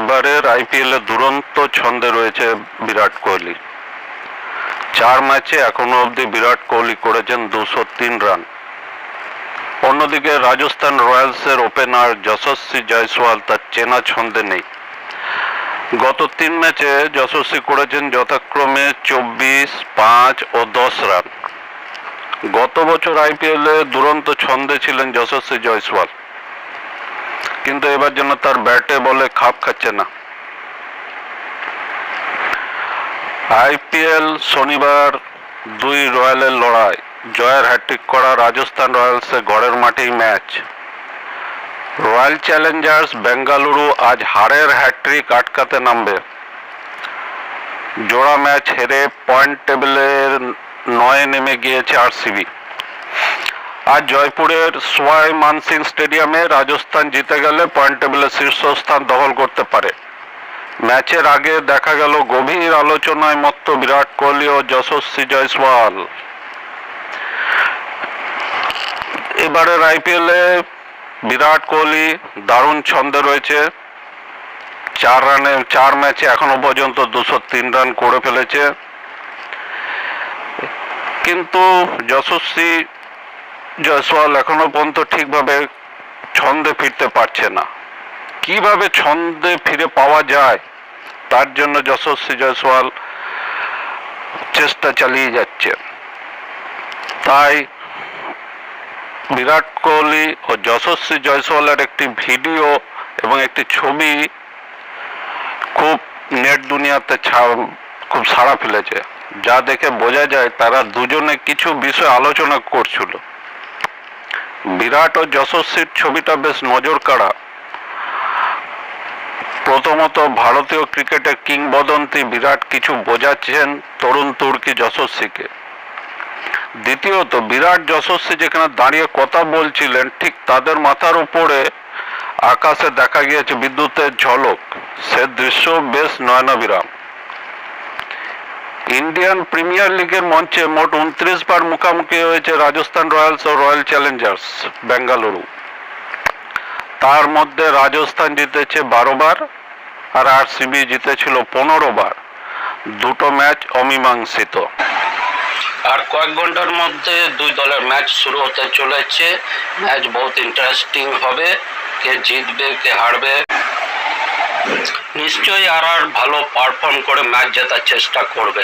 এবারের আইপিএলে দুরন্ত ছন্দে রয়েছে বিরাট কোহলি। 4 ম্যাচে এখনো অবধি বিরাট কোহলি করেছেন 203 রান। অন্যদিকে রাজস্থান রয়্যালসের ওপেনার যশস্বী জয়সওয়াল তার চেনা ছন্দে নেই। গত 3 ম্যাচে যশস্বী করেছেন যথাক্রমে 24, 5 ও 10 রান। গত বছর আইপিএলে দুরন্ত ছন্দে ছিলেন যশস্বী জয়সওয়াল, কিন্তু এবার যেন তার ব্যাটে বলে খাপ খাচ্ছে না। আইপিএল শনিবার 2 রয়্যালের লড়াই, জয়ের হ্যাট্রিক করা রাজস্থান রয়্যালসের ঘরের মাঠেই ম্যাচ। রয়্যাল চ্যালেঞ্জার্স বেঙ্গালুরু আজ হারের হ্যাট্রিক আটকাতে নামবে। জোড়া ম্যাচ হেরে পয়েন্ট টেবিলের 9 নেমে গিয়েছে আরসিবি। আজ জয়পুরের সোয়াই মানসিং স্টেডিয়ামে রাজস্থান জিতে গেলে পয়েন্ট টেবিলের শীর্ষস্থান দখল করতে পারে। ম্যাচের আগে দেখা গেল গভীর আলোচনায় মত্ত বিরাট কোহলি ও যশস্বী জয়সওয়াল। এবারের আইপিএলে বিরাট কোহলি দারুণ ছন্দে রয়েছে। 4 ম্যাচে এখনো পর্যন্ত 203 রান করে ফেলেছে, কিন্তু যশস্বী জয়সওয়াল এখনো পর্যন্ত ঠিকভাবে ছন্দে ফিরতে পারছে না। কিভাবে ছন্দে ফিরে পাওয়া যায় তার জন্য যশস্বী জয়সওয়াল চেষ্টা চালিয়ে যাচ্ছে। তাই বিরাট কোহলি ও যশস্বী জয়সওয়ালের একটি ভিডিও এবং একটি ছবি খুব নেট দুনিয়াতে খুব সাড়া ফেলেছে, যা দেখে বোঝা যায় তারা দুজনে কিছু বিষয় আলোচনা করছিল। বিরাট ও যশস্বীর ছবিটা বেশ নজর কাড়া। প্রথমত, ভারতীয় ক্রিকেটের কিংবদন্তি বিরাট কিছু বোঝাচ্ছেন তরুণ তুর্কি যশস্বীকে। দ্বিতীয়ত, বিরাট যশস্বী যেখানে দাঁড়িয়ে কথা বলছিলেন ঠিক তাদের মাথার উপরে আকাশে দেখা গিয়েছে বিদ্যুতের ঝলক। সে দৃশ্য বেশ নয়নাভিরাম। ইন্ডিয়ান প্রিমিয়ার লিগের মঞ্চে মোট 29 বার মুখোমুখি হয়েছে রাজস্থান রয়্যালস ও রয়্যাল চ্যালেঞ্জার্স বেঙ্গালুরু। তার মধ্যে রাজস্থান জিতেছে 12 বার আর আরসিবি জিতেছিল 15 বার। দুটো ম্যাচ অমীমাংসিত। আর কয়েক ঘন্টার মধ্যে দুই দলের ম্যাচ শুরু হতে চলেছে। ম্যাচ বহুত ইন্টারেস্টিং হবে। কে জিতবে কে হারবে, নিশ্চয়ই আর ভালো পারফর্ম করে ম্যাচ জেতার চেষ্টা করবে।